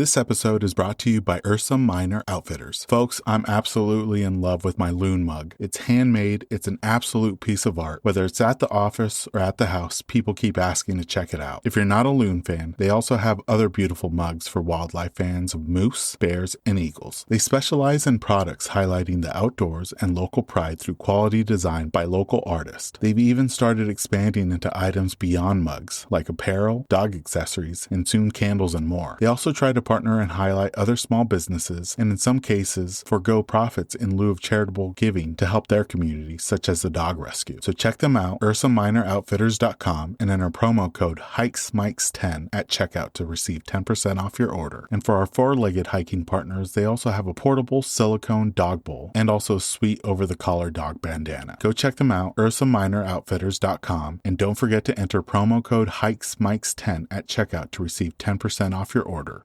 This episode is brought to you by Ursa Minor Outfitters. Folks, I'm absolutely in love with my loon mug. It's handmade, it's an absolute piece of art. Whether it's at the office or at the house, people keep asking to check it out. If you're not a loon fan, they also have other beautiful mugs for wildlife fans of moose, bears, and eagles. They specialize in products highlighting the outdoors and local pride through quality design by local artists. They've even started expanding into items beyond mugs, like apparel, dog accessories, and soon candles and more. They also try to partner and highlight other small businesses, and in some cases, forego profits in lieu of charitable giving to help their community, such as the dog rescue. So check them out, UrsaMinorOutfitters.com, and enter promo code HikesMikes10 at checkout to receive 10% off your order. And for our four-legged hiking partners, they also have a portable silicone dog bowl and also a sweet over-the-collar dog bandana. Go check them out, UrsaMinorOutfitters.com, and don't forget to enter promo code HikesMikes10 at checkout to receive 10% off your order.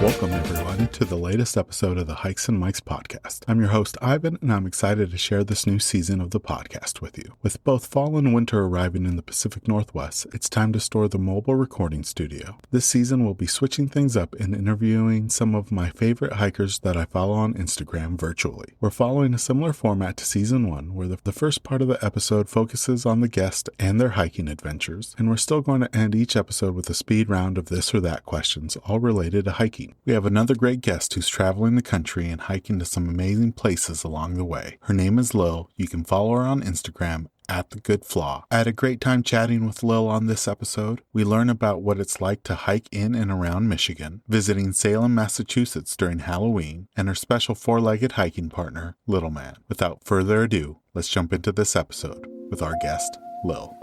Welcome, everyone, to the latest episode of the Hikes and Mikes podcast. I'm your host, Ivan, and I'm excited to share this new season of the podcast with you. With both fall and winter arriving in the Pacific Northwest, it's time to store the mobile recording studio. This season, we'll be switching things up and interviewing some of my favorite hikers that I follow on Instagram virtually. We're following a similar format to season 1, where the first part of the episode focuses on the guest and their hiking adventures, and we're still going to end each episode with a speed round of this or that questions, all related to hiking. We have another great guest who's traveling the country and hiking to some amazing places along the way. Her name is Lil. You can follow her on Instagram at The Good Flaw. I had a great time chatting with Lil on this episode. We learn about what it's like to hike in and around Michigan, visiting Salem, Massachusetts during Halloween, and her special four-legged hiking partner, Little Man. Without further ado, let's jump into this episode with our guest, Lil.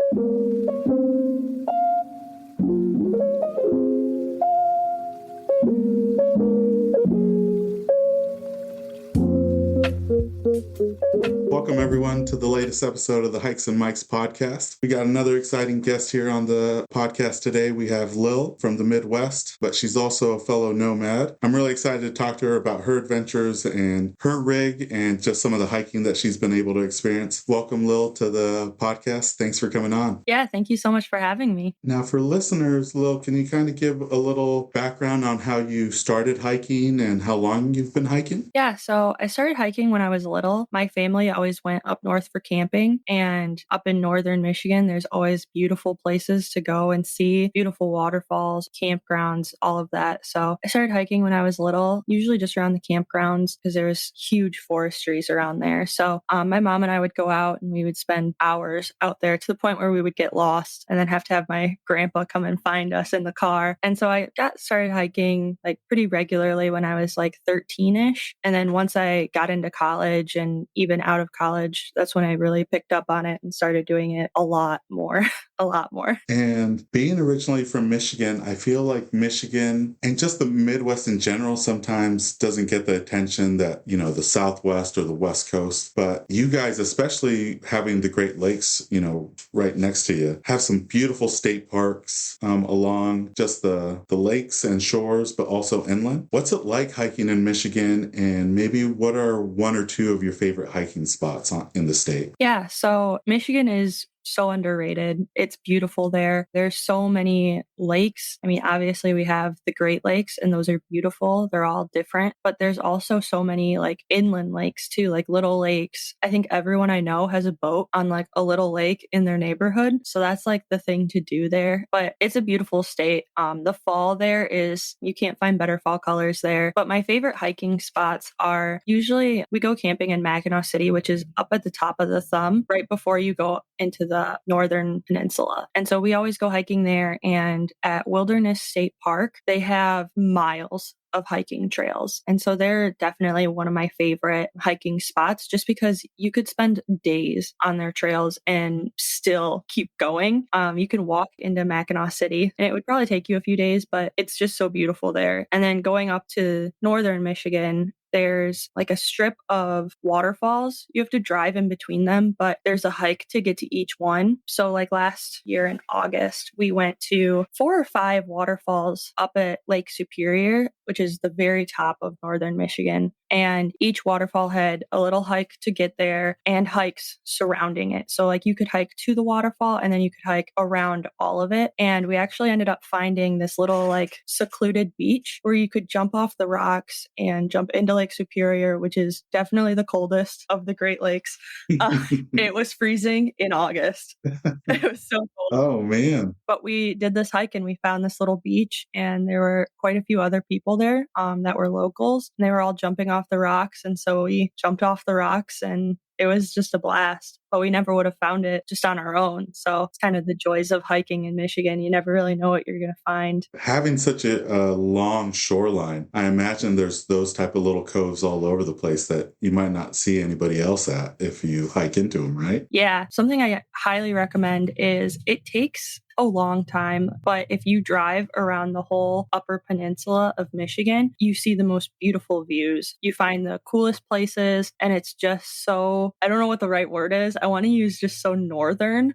Welcome, everyone, to the latest episode of the Hikes and Mikes podcast. We got another exciting guest here on the podcast today. We have Lil from the Midwest, but she's also a fellow nomad. I'm really excited to talk to her about her adventures and her rig and just some of the hiking that she's been able to experience. Welcome, Lil, to the podcast. Thanks for coming on. Yeah, thank you so much for having me. Now, for listeners, Lil, can you kind of give a little background on how you started hiking and how long you've been hiking? Yeah, so I started hiking when I was little. My family always went up north for camping, and up in northern Michigan, there's always beautiful places to go and see, beautiful waterfalls, campgrounds, all of that. So I started hiking when I was little, usually just around the campgrounds because there was huge forest trees around there. So my mom and I would go out and we would spend hours out there to the point where we would get lost and then have to have my grandpa come and find us in the car. And so I got started hiking like pretty regularly when I was like 13-ish. And then once I got into college and even out of college, that's when I really picked up on it and started doing it a lot more. A lot more. And being originally from Michigan, I feel like Michigan and just the Midwest in general sometimes doesn't get the attention that, you know, the Southwest or the West Coast. But you guys, especially having the Great Lakes, you know, right next to you, have some beautiful state parks along just the lakes and shores, but also inland. What's it like hiking in Michigan? And maybe what are one or two of your favorite hiking spots in the state? Yeah, so Michigan is so underrated. It's beautiful there. There's so many lakes. I mean, obviously we have the Great Lakes and those are beautiful. They're all different, but there's also so many like inland lakes too, like little lakes. I think everyone I know has a boat on like a little lake in their neighborhood. So that's like the thing to do there, but it's a beautiful state. The fall there is, you can't find better fall colors there, but my favorite hiking spots are usually we go camping in Mackinac City, which is up at the top of the thumb right before you go into the northern peninsula. And so we always go hiking there. And at Wilderness State Park, they have miles of hiking trails. And so they're definitely one of my favorite hiking spots just because you could spend days on their trails and still keep going. You can walk into Mackinac City and it would probably take you a few days, but it's just so beautiful there. And then going up to northern Michigan, there's like a strip of waterfalls. You have to drive in between them, but there's a hike to get to each one. So like last year in August, we went to 4 or 5 waterfalls up at Lake Superior, which is the very top of northern Michigan. And each waterfall had a little hike to get there and hikes surrounding it. So like you could hike to the waterfall and then you could hike around all of it. And we actually ended up finding this little like secluded beach where you could jump off the rocks and jump into Lake Superior, which is definitely the coldest of the Great Lakes. It was freezing in August. It was so cold. Oh, man. But we did this hike and we found this little beach, and there were quite a few other people there that were locals, and they were all jumping off the rocks. And so we jumped off the rocks and it was just a blast, but we never would have found it just on our own. So it's kind of the joys of hiking in Michigan. You never really know what you're going to find. Having such a long shoreline, I imagine there's those type of little coves all over the place that you might not see anybody else at if you hike into them, right? Yeah. Something I highly recommend is it takes a long time, but if you drive around the whole upper peninsula of Michigan, you see the most beautiful views. You find the coolest places, and it's just so, I don't know what the right word is. I want to use just so northern.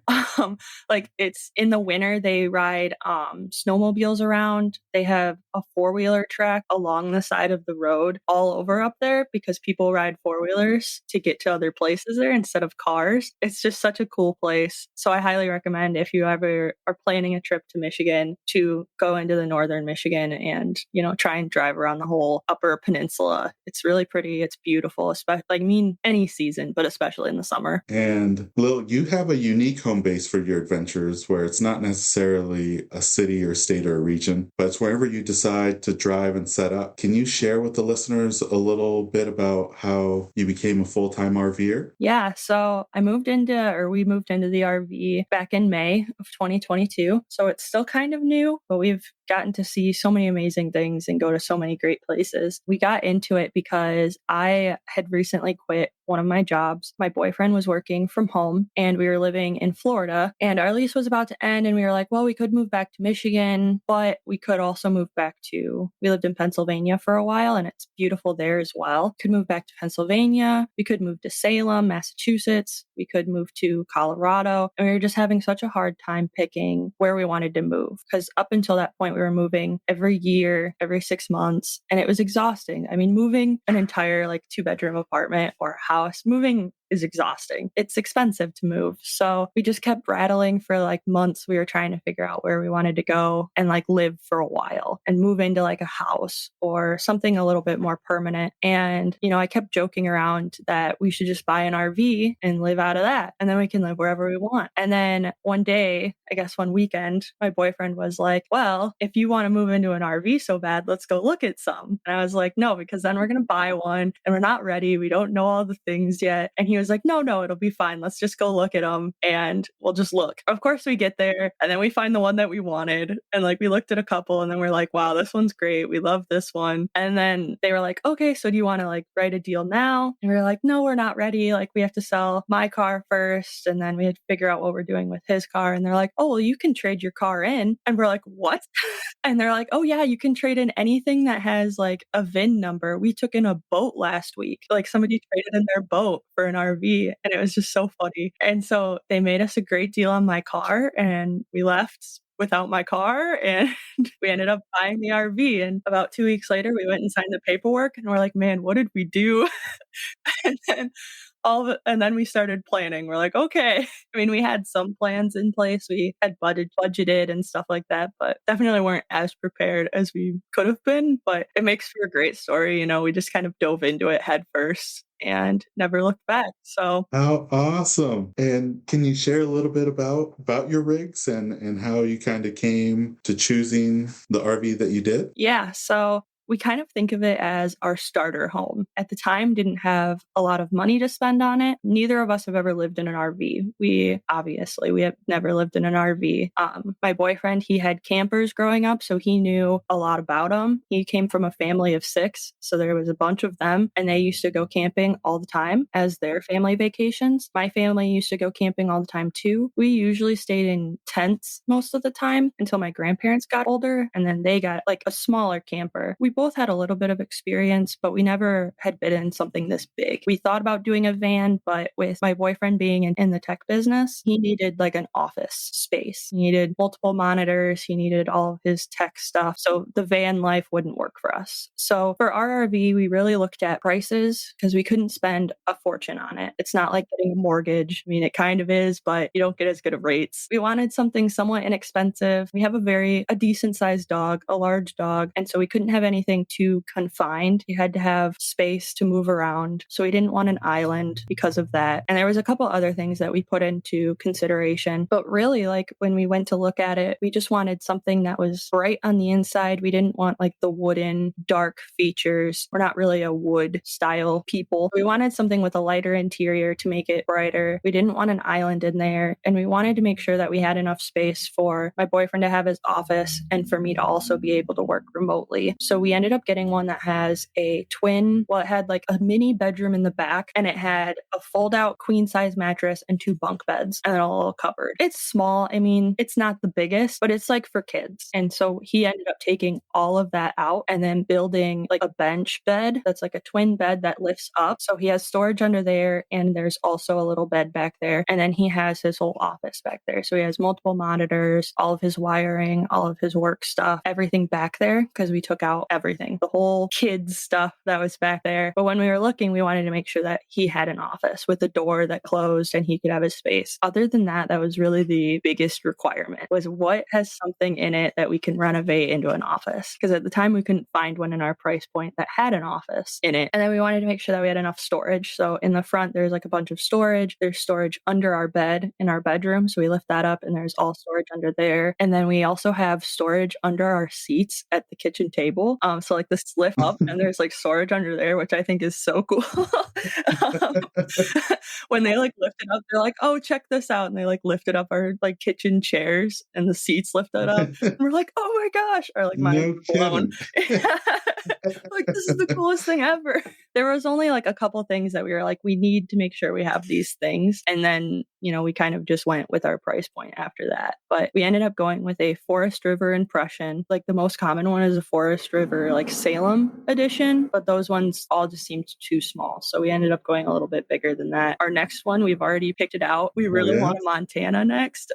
Like it's in the winter, they ride snowmobiles around. They have a 4-wheeler track along the side of the road all over up there because people ride 4-wheelers to get to other places there instead of cars. It's just such a cool place. So I highly recommend if you ever are planning a trip to Michigan to go into the northern Michigan and, you know, try and drive around the whole upper peninsula. It's really pretty. It's beautiful, especially, I mean, any season, but especially in the summer. And Lil, you have a unique home base for your adventures where it's not necessarily a city or state or a region, but it's wherever you decide to drive and set up. Can you share with the listeners a little bit about how you became a full-time RVer? Yeah, so we moved into the RV back in May of 2022. So it's still kind of new, but we've gotten to see so many amazing things and go to so many great places. We got into it because I had recently quit one of my jobs. My boyfriend was working from home and we were living in Florida, and our lease was about to end, and we were like, well, we could move back to Michigan, but we could also move back we lived in Pennsylvania for a while and it's beautiful there as well. Could move back to Pennsylvania. We could move to Salem, Massachusetts. We could move to Colorado. And we were just having such a hard time picking where we wanted to move because up until that point, we were moving every year, every 6 months, and it was exhausting. I mean, moving an entire like 2-bedroom apartment or house, moving is exhausting. It's expensive to move. So we just kept rattling for like months. We were trying to figure out where we wanted to go and like live for a while and move into like a house or something a little bit more permanent. And, you know, I kept joking around that we should just buy an RV and live out of that. And then we can live wherever we want. And then one day, I guess one weekend, my boyfriend was like, well, if you want to move into an RV so bad, let's go look at some. And I was like, no, because then we're going to buy one and we're not ready. We don't know all the things yet. And he was like, no, it'll be fine. Let's just go look at them and we'll just look. Of course we get there and then we find the one that we wanted. And like we looked at a couple and then we're like, wow, this one's great. We love this one. And then they were like, okay, so do you want to like write a deal now? And we were like, no, we're not ready. Like we have to sell my car first. And then we had to figure out what we're doing with his car. And they're like, oh, well, you can trade your car in. And we're like, what? And they're like, oh yeah, you can trade in anything that has like a VIN number. We took in a boat last week. Like somebody traded in their boat for an RV and it was just so funny. And so they made us a great deal on my car and we left without my car and we ended up buying the RV. And about 2 weeks later, we went and signed the paperwork and we're like, man, what did we do? and then and then we started planning. We're like, okay. I mean, we had some plans in place. We had budgeted and stuff like that, but definitely weren't as prepared as we could have been. But it makes for a great story. You know, we just kind of dove into it head first and never looked back. So how awesome. And can you share a little bit about your rigs and how you kind of came to choosing the RV that you did? Yeah. So we kind of think of it as our starter home. At the time, didn't have a lot of money to spend on it. Neither of us have ever lived in an RV. We have never lived in an RV. My boyfriend, he had campers growing up, so he knew a lot about them. He came from a family of 6, so there was a bunch of them, and they used to go camping all the time as their family vacations. My family used to go camping all the time too. We usually stayed in tents most of the time until my grandparents got older, and then they got like a smaller camper. We both had a little bit of experience, but we never had been in something this big. We thought about doing a van, but with my boyfriend being in the tech business, he needed like an office space. He needed multiple monitors. He needed all of his tech stuff. So the van life wouldn't work for us. So for our RV, we really looked at prices because we couldn't spend a fortune on it. It's not like getting a mortgage. I mean, it kind of is, but you don't get as good of rates. We wanted something somewhat inexpensive. We have a decent sized dog, a large dog. And so we couldn't have anything too confined. You had to have space to move around. So we didn't want an island because of that. And there was a couple other things that we put into consideration. But really, like when we went to look at it, we just wanted something that was bright on the inside. We didn't want like the wooden, dark features. We're not really a wood style people. We wanted something with a lighter interior to make it brighter. We didn't want an island in there. And we wanted to make sure that we had enough space for my boyfriend to have his office and for me to also be able to work remotely. So we ended up getting one that has a twin, well, it had like a mini bedroom in the back and it had a fold out queen size mattress and 2 bunk beds and then a little cupboard. It's small. I mean, it's not the biggest, but it's like for kids. And so he ended up taking all of that out and then building like a bench bed that's like a twin bed that lifts up. So he has storage under there and there's also a little bed back there. And then he has his whole office back there. So he has multiple monitors, all of his wiring, all of his work stuff, everything back there because we took out everything, the whole kids stuff that was back there. But when we were looking, we wanted to make sure that he had an office with a door that closed and he could have his space. Other than that, that was really the biggest requirement was what has something in it that we can renovate into an office. Because at the time we couldn't find one in our price point that had an office in it. And then we wanted to make sure that we had enough storage. So in the front, there's like a bunch of storage. There's storage under our bed in our bedroom. So we lift that up and there's all storage under there. And then we also have storage under our seats at the kitchen table. So like this lift up and there's like storage under there, which I think is so cool. um, when they like lift it up, they're like, oh, check this out. And they like lifted up our like kitchen chairs and the seats lifted up. And we're like, oh my gosh. Or like mind No blown. kidding. Like, this is the coolest thing ever. There was only like a couple things that we were like, we need to make sure we have these things. And then, you know, we kind of just went with our price point after that. But we ended up going with a Forest River impression. Like the most common one is a Forest River, like Salem edition, but those ones all just seemed too small. So we ended up going a little bit bigger than that. Our next one, we've already picked it out. We really want a Montana next.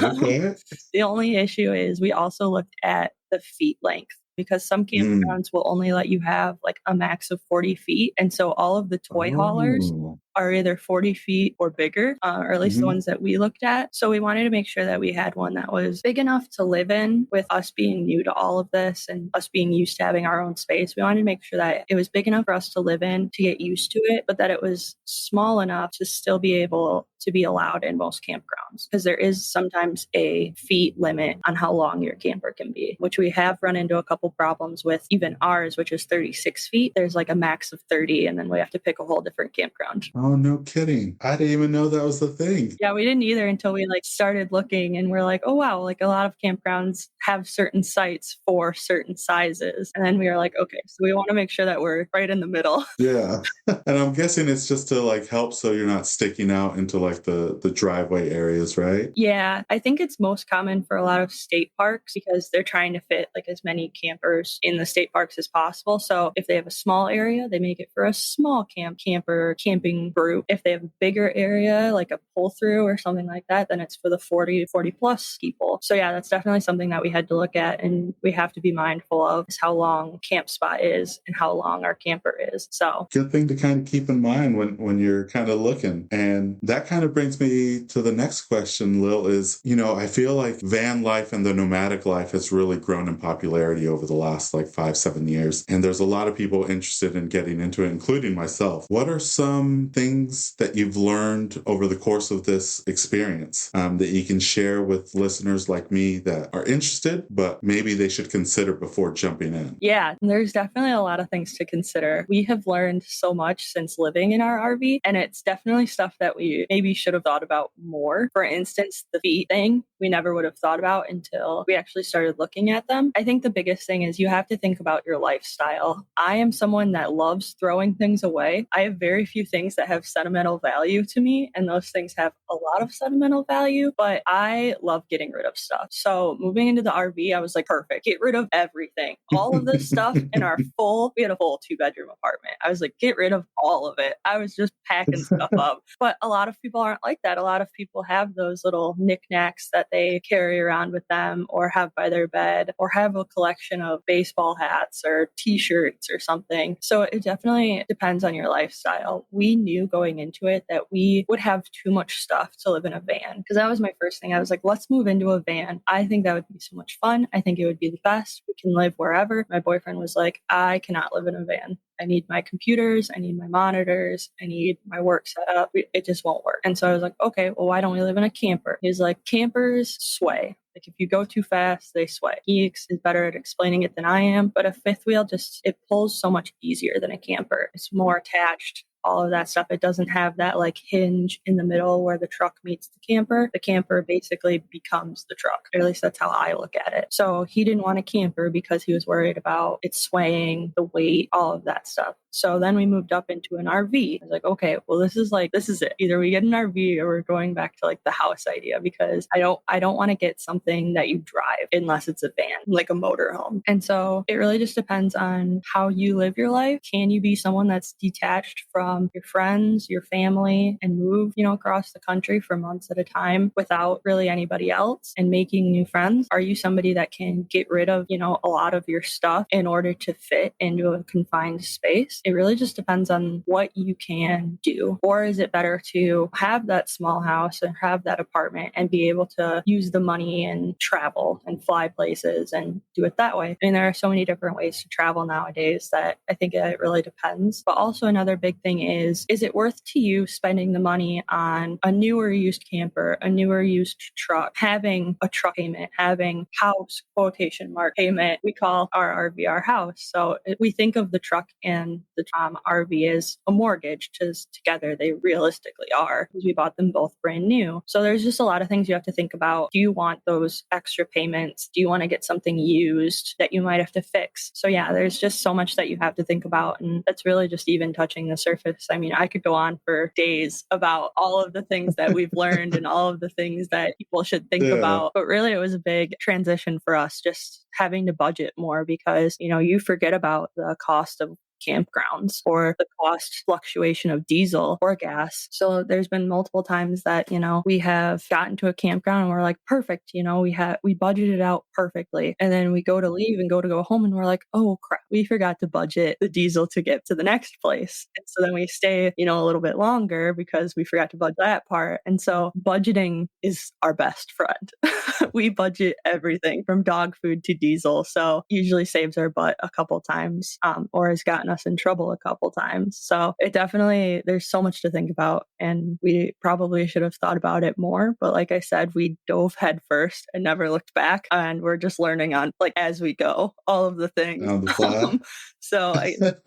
Okay. The only issue is we also looked at the feet length because some campgrounds will only let you have like a max of 40 feet. And so all of the toy haulers are either 40 feet or bigger, or at least the ones that we looked at. So we wanted to make sure that we had one that was big enough to live in with us being new to all of this and us being used to having our own space. We wanted to make sure that it was big enough for us to live in, to get used to it, but that it was small enough to still be able to be allowed in most campgrounds. Because there is sometimes a feet limit on how long your camper can be, which we have run into a couple problems with. Even ours, which is 36 feet, there's like a max of 30, and then we have to pick a whole different campground. Oh, no kidding. I didn't even know that was the thing. Yeah, we didn't either until we like started looking and we're like, oh wow, like a lot of campgrounds have certain sites for certain sizes. And then we were like, okay, so we want to make sure that we're right in the middle. Yeah. And I'm guessing it's just to like help so you're not sticking out into like the driveway areas, right? Yeah, I think it's most common for a lot of state parks because they're trying to fit like as many campers in the state parks as possible. So if they have a small area, they make it for a small camper camping group. If they have a bigger area, like a pull through or something like that, then it's for the 40 plus people. So yeah, that's definitely something that we had to look at and we have to be mindful of is how long camp spot is and how long our camper is. So good thing to kind of keep in mind when you're kind of looking. And that kind of brings me to the next question, Lil, is, you know, I feel like van life and the nomadic life has really grown in popularity over the last like 5-7 years. And there's a lot of people interested in getting into it, including myself. What are some things that you've learned over the course of this experience that you can share with listeners like me that are interested, but maybe they should consider before jumping in? Yeah, there's definitely a lot of things to consider. We have learned so much since living in our RV, and it's definitely stuff that we maybe should have thought about more. For instance, the feet thing. we never would have thought about until we actually started looking at them. I think the biggest thing is you have to think about your lifestyle. I am someone that loves throwing things away. I have very few things that have sentimental value to me, and those things have a lot of sentimental value, but I love getting rid of stuff. So moving into the RV, I was like, perfect, get rid of everything. All of this stuff in our we had a full 2-bedroom apartment. I was like, get rid of all of it. I was just packing stuff up. But a lot of people aren't like that. A lot of people have those little knickknacks that they carry around with them or have by their bed or have a collection of baseball hats or t-shirts or something. So it definitely depends on your lifestyle. We knew going into it that we would have too much stuff to live in a van, because that was my first thing. I was like, let's move into a van. I think that would be so much fun. I think it would be the best. We can live wherever. My boyfriend was like, I cannot live in a van. I need my computers. I need my monitors. I need my work set up. It just won't work. And so I was like, okay, well, why don't we live in a camper? He's like, campers sway. Like if you go too fast, they sway. He is better at explaining it than I am. But a fifth wheel it pulls so much easier than a camper. It's more attached, all of that stuff. It doesn't have that like hinge in the middle where the truck meets the camper. The camper basically becomes the truck. Or at least that's how I look at it. So he didn't want a camper because he was worried about it swaying, the weight, all of that stuff. So then we moved up into an RV. I was like, okay, well, this is it. Either we get an RV or we're going back to like the house idea, because I don't want to get something that you drive unless it's a van, like a motorhome. And so it really just depends on how you live your life. Can you be someone that's detached from your friends, your family, and move, across the country for months at a time without really anybody else and making new friends? Are you somebody that can get rid of, a lot of your stuff in order to fit into a confined space? It really just depends on what you can do. Or is it better to have that small house and have that apartment and be able to use the money and travel and fly places and do it that way? I mean, there are so many different ways to travel nowadays that I think it really depends. But also another big thing is it worth to you spending the money on a newer used camper, a newer used truck, having a truck payment, having house quotation mark payment? We call our RV our house. So we think of the truck and the RV as a mortgage, because together they realistically are, because we bought them both brand new. So there's just a lot of things you have to think about. Do you want those extra payments? Do you want to get something used that you might have to fix? So yeah, there's just so much that you have to think about. And that's really just even touching the surface. I mean, I could go on for days about all of the things that we've learned and all of the things that people should think about. But really, it was a big transition for us, just having to budget more, because, you forget about the cost of campgrounds or the cost fluctuation of diesel or gas. So there's been multiple times that, we have gotten to a campground and we're like, perfect, we budgeted out perfectly. And then we go to leave and go home and we're like, oh crap, we forgot to budget the diesel to get to the next place. And so then we stay, a little bit longer because we forgot to budget that part. And so budgeting is our best friend. We budget everything from dog food to diesel. So usually saves our butt a couple times, or has gotten us in trouble a couple times. So there's so much to think about, and we probably should have thought about it more. But like I said, we dove head first and never looked back, and we're just learning on as we go, all of the things On the fly.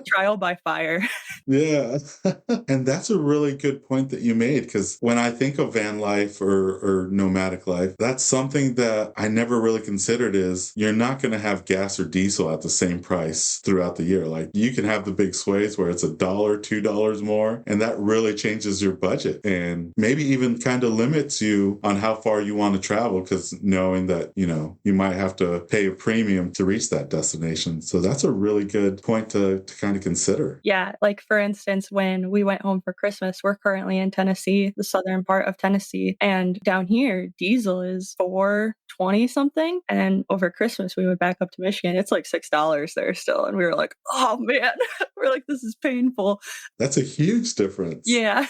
Trial by fire. Yeah. And that's a really good point that you made, because when I think of van life or nomadic life, that's something that I never really considered. Is you're not going to have gas or diesel at the same price throughout the year. Like, you can have the big sways where it's $1, $2 more, and that really changes your budget and maybe even kind of limits you on how far you want to travel, because knowing that, you might have to pay a premium to reach that destination. So that's a really good point to kind of consider. Yeah. Like, for instance, when we went home for Christmas, we're currently in Tennessee, the southern part of Tennessee. And down here, diesel is $4.20 something. And over Christmas, we went back up to Michigan. It's like $6 there still. And we were like, oh man, we're like, this is painful. That's a huge difference. Yeah.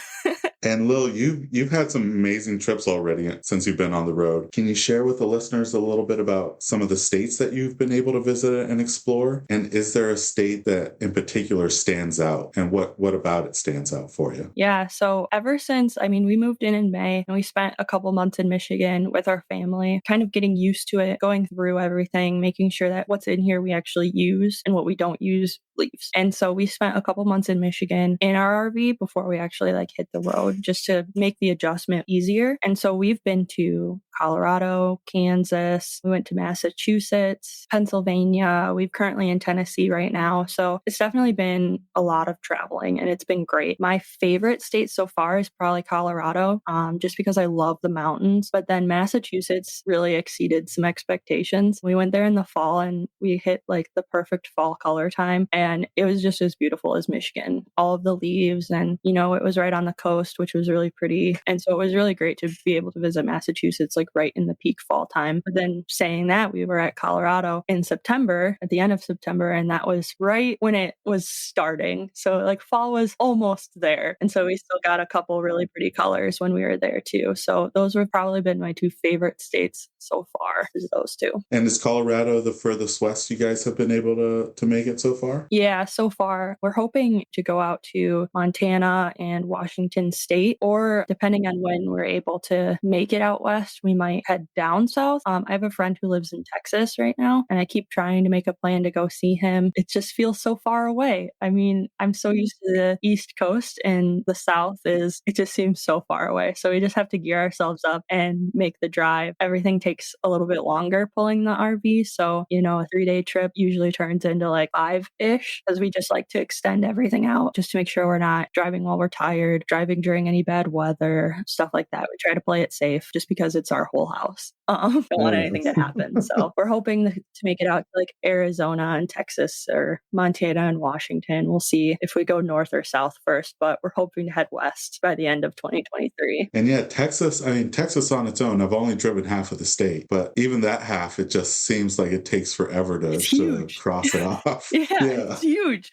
And Lil, you've had some amazing trips already since you've been on the road. Can you share with the listeners a little bit about some of the states that you've been able to visit and explore? And is there a state that in particular stands out, and what about it stands out for you? Yeah. So ever since, we moved in May, and we spent a couple months in Michigan with our family, kind of getting used to it, going through everything, making sure that what's in here we actually use, and what we don't use leaves. And so we spent a couple months in Michigan in our RV before we actually hit the road. just to make the adjustment easier. And so we've been to Colorado, Kansas, we went to Massachusetts, Pennsylvania. We're currently in Tennessee right now. So it's definitely been a lot of traveling and it's been great. My favorite state so far is probably Colorado, just because I love the mountains. But then Massachusetts really exceeded some expectations. We went there in the fall and we hit like the perfect fall color time. And it was just as beautiful as Michigan. All of the leaves and, it was right on the coast, which was really pretty. And so it was really great to be able to visit Massachusetts like right in the peak fall time. But then saying that, we were at Colorado in September, at the end of September, and that was right when it was starting. So like fall was almost there. And so we still got a couple really pretty colors when we were there too. So those have probably been my two favorite states so far, is those two. And is Colorado the furthest west you guys have been able to make it so far? Yeah, so far. We're hoping to go out to Montana and Washington State, or depending on when we're able to make it out west, we might head down south. I have a friend who lives in Texas right now, and I keep trying to make a plan to go see him. It just feels so far away. I mean, I'm so used to the East Coast, and the South it just seems so far away. So we just have to gear ourselves up and make the drive. Everything takes a little bit longer pulling the RV. So, a 3-day trip usually turns into like 5-ish, because we just like to extend everything out just to make sure we're not driving while we're tired, driving during any bad weather, stuff like that. We try to play it safe just because it's our whole house. Don't want anything to happen. So we're hoping to make it out to like Arizona and Texas or Montana and Washington. We'll see if we go north or south first, but we're hoping to head west by the end of 2023. And yeah, Texas on its own, I've only driven half of the state, but even that half, it just seems like it takes forever to cross it off. Yeah, it's huge.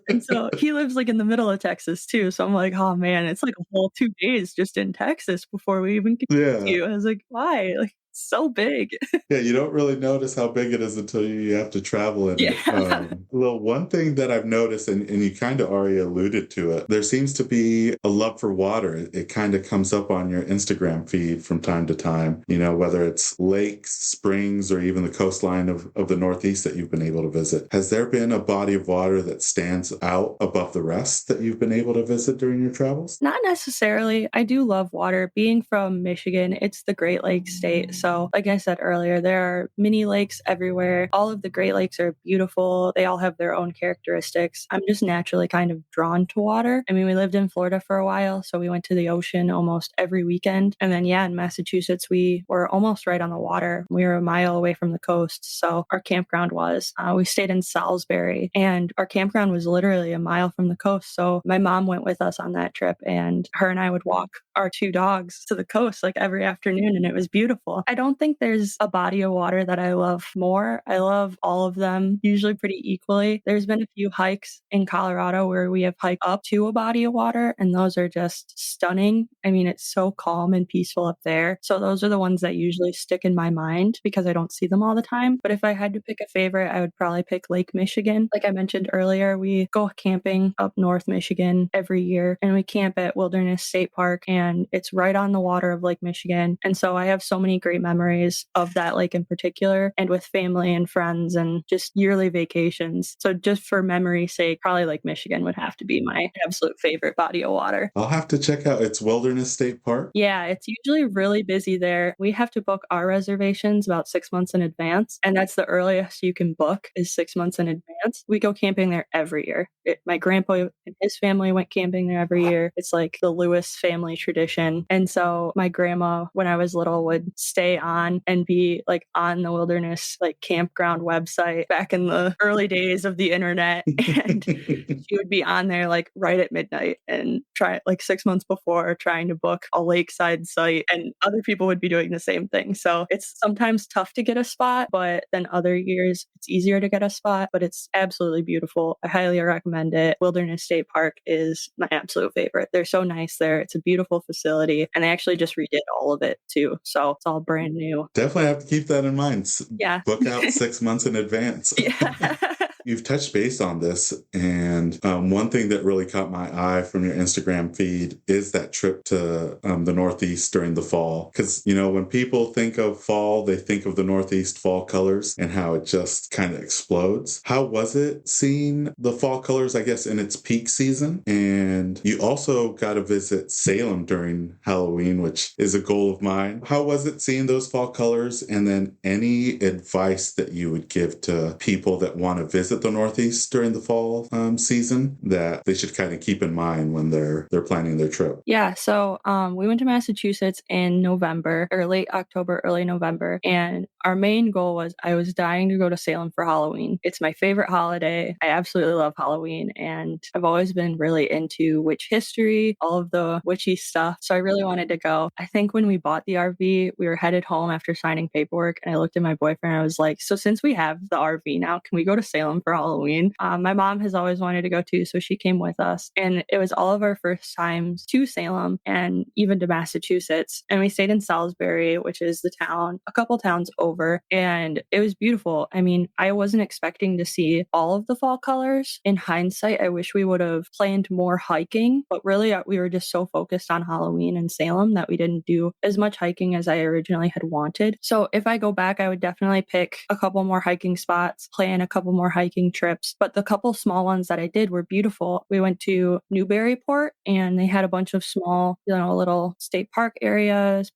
And so he lives like in the middle of Texas too. So I'm like, oh man, it's like a whole 2 days just in Texas before we even get to you. I was like, why? Like, so big. Yeah, you don't really notice how big it is until you have to travel in it. Well, one thing that I've noticed, and you kind of already alluded to it, there seems to be a love for water. It kind of comes up on your Instagram feed from time to time, whether it's lakes, springs, or even the coastline of the Northeast that you've been able to visit. Has there been a body of water that stands out above the rest that you've been able to visit during your travels? Not necessarily. I do love water. Being from Michigan, it's the Great Lakes state. So like I said earlier, there are mini lakes everywhere. All of the Great Lakes are beautiful. They all have their own characteristics. I'm just naturally kind of drawn to water. I mean, we lived in Florida for a while, so we went to the ocean almost every weekend. And then, in Massachusetts, we were almost right on the water. We were a mile away from the coast. So our campground was. We stayed in Salisbury, and our campground was literally a mile from the coast. So my mom went with us on that trip, and her and I would walk our 2 dogs to the coast like every afternoon, and it was beautiful. I don't think there's a body of water that I love more. I love all of them, usually pretty equally. There's been a few hikes in Colorado where we have hiked up to a body of water, and those are just stunning. I mean, it's so calm and peaceful up there. So those are the ones that usually stick in my mind because I don't see them all the time. But if I had to pick a favorite, I would probably pick Lake Michigan. Like I mentioned earlier, we go camping up North Michigan every year, and we camp at Wilderness State Park, and it's right on the water of Lake Michigan. And so I have so many great memories of that lake in particular, and with family and friends and just yearly vacations. So just for memory's sake, probably Lake Michigan would have to be my absolute favorite body of water. I'll have to check out. It's Wilderness State Park? Yeah, it's usually really busy there. We have to book our reservations about 6 months in advance, and that's the earliest you can book is 6 months in advance. We go camping there every year. My grandpa and his family went camping there every year. It's like the Lewis family tradition. And so my grandma, when I was little, would stay on and be like on the Wilderness like campground website back in the early days of the internet. And she would be on there like right at midnight and try like 6 months before trying to book a lakeside site, and other people would be doing the same thing. So it's sometimes tough to get a spot, but then other years it's easier to get a spot, but it's absolutely beautiful. I highly recommend it. Wilderness State Park is my absolute favorite. They're so nice there. It's a beautiful facility, and they actually just redid all of it too. So it's all brand new. Definitely have to keep that in mind. Yeah. Book out 6 months in advance. Yeah. You've touched base on this, and one thing that really caught my eye from your Instagram feed is that trip to the Northeast during the fall. Because, when people think of fall, they think of the Northeast fall colors and how it just kind of explodes. How was it seeing the fall colors, I guess, in its peak season? And you also got to visit Salem during Halloween, which is a goal of mine. How was it seeing those fall colors? And then any advice that you would give to people that want to visit the Northeast during the fall season that they should kind of keep in mind when they're planning their trip? Yeah, so we went to Massachusetts in November or late October, early November, and our main goal was I was dying to go to Salem for Halloween. It's my favorite holiday. I absolutely love Halloween, and I've always been really into witch history, all of the witchy stuff. So I really wanted to go. I think when we bought the RV, we were headed home after signing paperwork, and I looked at my boyfriend and I was like, so since we have the RV now, can we go to Salem for Halloween? My mom has always wanted to go too, so she came with us. And it was all of our first times to Salem and even to Massachusetts. And we stayed in Salisbury, which is the town, a couple towns over. And it was beautiful. I mean, I wasn't expecting to see all of the fall colors. In hindsight, I wish we would have planned more hiking, but really we were just so focused on Halloween and Salem that we didn't do as much hiking as I originally had wanted. So if I go back, I would definitely pick a couple more hiking spots, plan a couple more hiking trips. But the couple small ones that I did were beautiful. We went to Newburyport and they had a bunch of small, little state park areas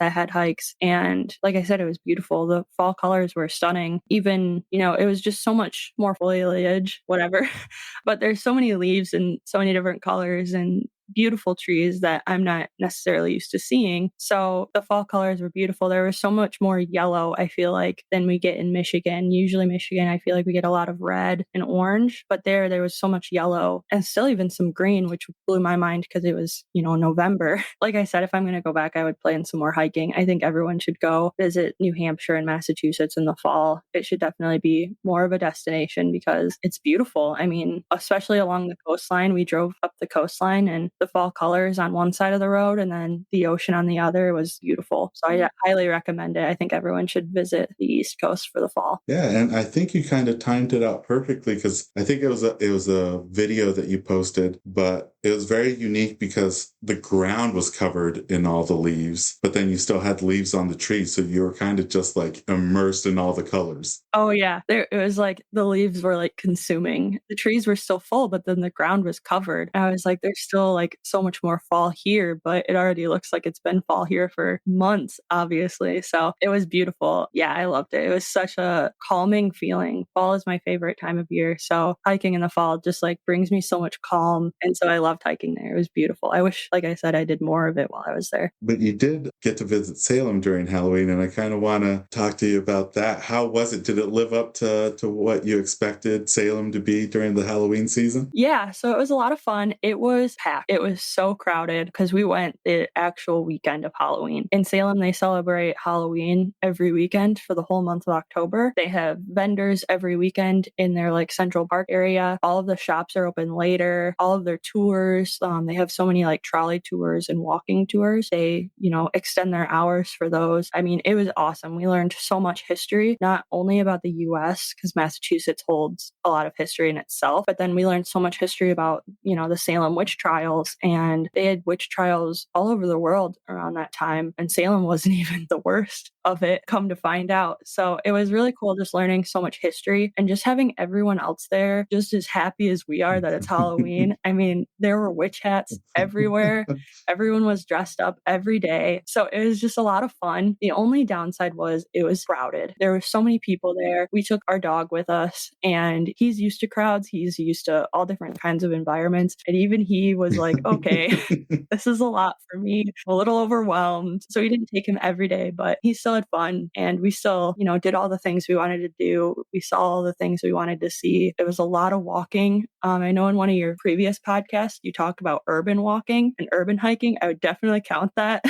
that had hikes. And like I said, it was beautiful. The fall colors were stunning. Even, it was just so much more foliage, whatever. But there's so many leaves and so many different colors and beautiful trees that I'm not necessarily used to seeing. So the fall colors were beautiful. There was so much more yellow, I feel like, than we get in Michigan. Usually Michigan, I feel like we get a lot of red and orange, but there was so much yellow and still even some green, which blew my mind because it was, November. Like I said, if I'm going to go back, I would plan some more hiking. I think everyone should go visit New Hampshire and Massachusetts in the fall. It should definitely be more of a destination because it's beautiful. I mean, especially along the coastline, we drove up the coastline and the fall colors on one side of the road and then the ocean on the other was beautiful. So I highly recommend it. I think everyone should visit the East Coast for the fall. Yeah, and I think you kind of timed it out perfectly because I think it was a video that you posted, but it was very unique because the ground was covered in all the leaves, but then you still had leaves on the trees, so you were kind of just like immersed in all the colors. Oh yeah, it was like the leaves were like consuming. The trees were still full, but then the ground was covered. And I was like, there's still like so much more fall here, but it already looks like it's been fall here for months, obviously. So it was beautiful. Yeah, I loved it. It was such a calming feeling. Fall is my favorite time of year. So hiking in the fall just like brings me so much calm. And so I loved hiking there. It was beautiful. I wish, like I said, I did more of it while I was there. But you did get to visit Salem during Halloween, and I kind of want to talk to you about that. How was it? Did it live up to what you expected Salem to be during the Halloween season? Yeah, so it was a lot of fun. It was packed. It was so crowded because we went the actual weekend of Halloween. In Salem, they celebrate Halloween every weekend for the whole month of October. They have vendors every weekend in their like Central Park area. All of the shops are open later. All of their tours, they have so many like trolley tours and walking tours. They, extend their hours for those. I mean, it was awesome. We learned so much history, not only about the US, because Massachusetts holds a lot of history in itself, but then we learned so much history about, the Salem witch trials, and they had witch trials all over the world around that time. And Salem wasn't even the worst of it, come to find out. So it was really cool just learning so much history and just having everyone else there just as happy as we are that it's Halloween. I mean, there were witch hats everywhere. Everyone was dressed up every day. So it was just a lot of fun. The only downside was it was crowded. There were so many people there. We took our dog with us and he's used to crowds. He's used to all different kinds of environments. And even he was like, okay, this is a lot for me. I'm a little overwhelmed. So we didn't take him every day, but he still had fun. And we still, did all the things we wanted to do. We saw all the things we wanted to see. It was a lot of walking. I know in one of your previous podcasts, you talked about urban walking and urban hiking. I would definitely count that.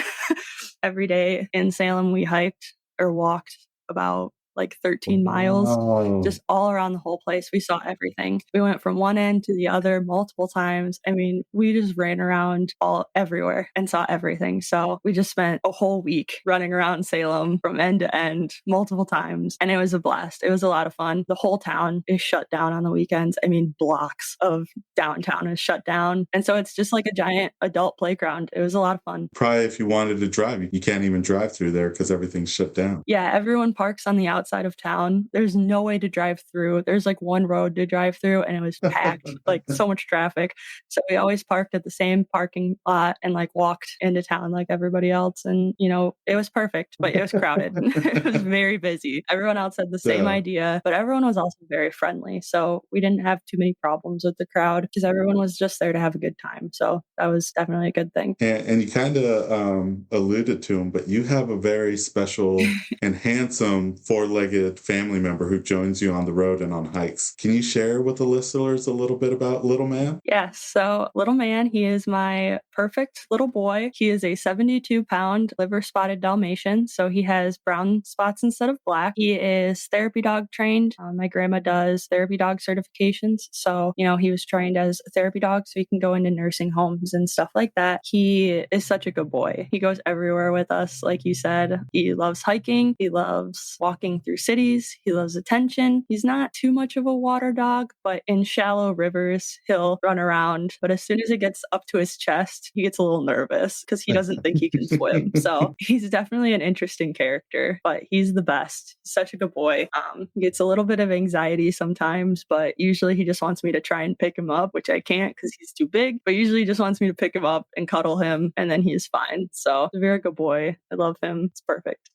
Every day in Salem, we hiked or walked about like 13 miles, Wow. just all around the whole place. We saw everything. We went from one end to the other multiple times. I mean, we just ran around everywhere and saw everything. So we just spent a whole week running around Salem from end to end multiple times. And it was a blast. It was a lot of fun. The whole town is shut down on the weekends. I mean, blocks of downtown is shut down. And so it's just like a giant adult playground. It was a lot of fun. Probably if you wanted to drive, you can't even drive through there because everything's shut down. Yeah, everyone parks on the outside of town. There's no way to drive through. There's like one road to drive through and it was packed, like so much traffic. So we always parked at the same parking lot and like walked into town like everybody else. And, you know, it was perfect, but it was crowded. It was very busy. Everyone else had the same idea, but everyone was also very friendly. So we didn't have too many problems with the crowd because everyone was just there to have a good time. So that was definitely a good thing. And you kind of alluded to him, but you have a very special and handsome four-legged family member who joins you on the road and on hikes. Can you share with the listeners a little bit about Little Man? Yes. So Little Man, he is my perfect little boy. He is a 72-pound liver spotted Dalmatian. So he has brown spots instead of black. He is therapy dog trained. My grandma does therapy dog certifications. So, you know, he was trained as a therapy dog so he can go into nursing homes and stuff like that. He is such a good boy. He goes everywhere with us. Like you said, he loves hiking. He loves walking through cities. He loves attention. He's not too much of a water dog, but in shallow rivers, he'll run around. But as soon as it gets up to his chest, he gets a little nervous because he doesn't think he can swim. So he's definitely an interesting character, but he's the best. He's such a good boy. He gets a little bit of anxiety sometimes, but usually he just wants me to try and pick him up, which I can't because he's too big, but usually he just wants me to pick him up and cuddle him, and then he's fine. So he's a very good boy. I love him. It's perfect.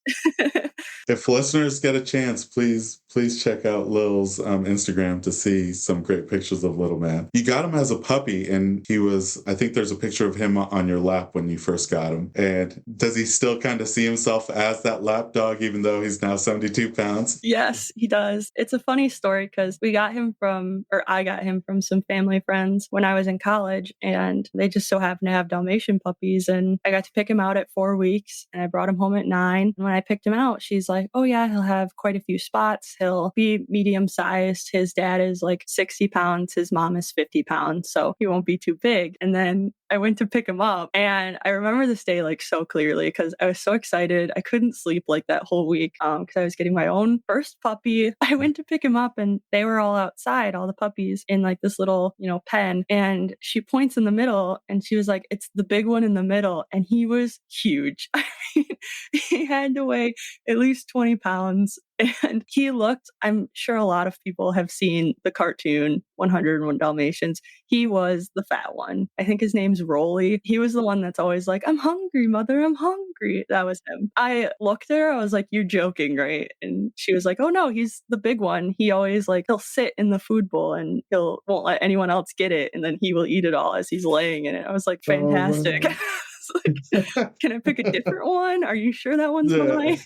If listeners get a chance, please check out Lil's Instagram to see some great pictures of Little Man. You got him as a puppy, and he was, I think there's a picture of him on your lap when you first got him. And does he still kind of see himself as that lap dog, even though he's now 72 pounds? Yes, he does. It's a funny story because I got him from some family friends when I was in college, and they just so happened to have Dalmatian puppies, and I got to pick him out at 4 weeks, and I brought him home at 9. And when I picked him out, she's like, oh yeah, he'll have quite a few spots. He'll be medium sized. His dad is like 60 pounds. His mom is 50 pounds. So he won't be too big. And then I went to pick him up, and I remember this day like so clearly because I was so excited. I couldn't sleep like that whole week because I was getting my own first puppy. I went to pick him up and they were all outside, all the puppies in like this little, pen. And she points in the middle and she was like, it's the big one in the middle. And he was huge. I mean, he had to weigh at least 20 pounds. And he looked, I'm sure a lot of people have seen the cartoon 101 Dalmatians. He was the fat one. I think his name's Rolly. He was the one that's always like, I'm hungry, mother, I'm hungry. That was him. I looked at her, I was like, you're joking, right? And she was like, oh no, he's the big one. He always he'll sit in the food bowl and won't let anyone else get it. And then he will eat it all as he's laying in it. I was like, fantastic. Like, can I pick a different one? Are you sure that one's mine?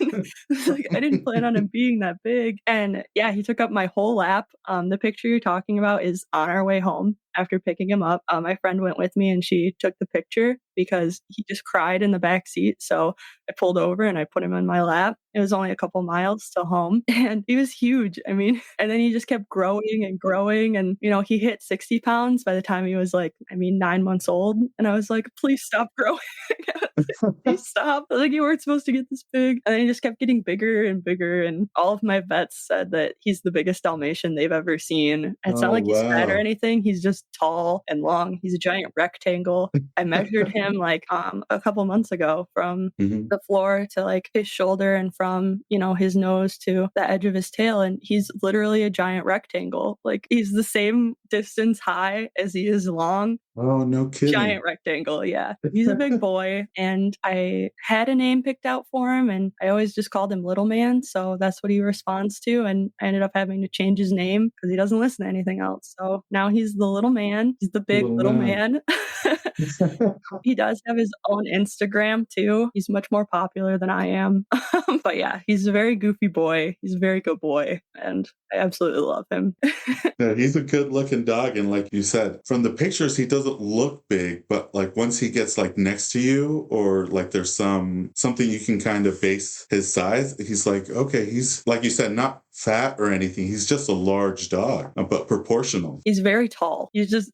I didn't plan on him being that big. And yeah, he took up my whole lap. The picture you're talking about is on our way home after picking him up. My friend went with me and she took the picture because he just cried in the back seat. So I pulled over and I put him in my lap. It was only a couple miles to home and he was huge. I mean, and then he just kept growing and growing. And, he hit 60 pounds by the time he was 9 months old. And I was like, please stop growing. Please stop. You weren't supposed to get this big. And then he just kept getting bigger and bigger. And all of my vets said that he's the biggest Dalmatian they've ever seen. It's not like he's fat or anything. He's just tall and long. He's a giant rectangle. I measured him a couple months ago from the floor to his shoulder and from, his nose to the edge of his tail. And he's literally a giant rectangle. He's the same distance high as he is long. Oh, no kidding. Giant rectangle, yeah. He's a big boy. And I had a name picked out for him, and I always just called him Little Man. So that's what he responds to. And I ended up having to change his name because he doesn't listen to anything else. So now he's the Little Man. He's the big little man. He does have his own Instagram too. He's much more popular than I am. But yeah, he's a very goofy boy. He's a very good boy. And I absolutely love him. Yeah, he's a good looking looking dog. And like you said, from the pictures, he doesn't look big, but like once he gets like next to you, or like there's something you can kind of base his size, he's like, okay, he's like you said, not fat or anything. He's just a large dog, but proportional. He's very tall. His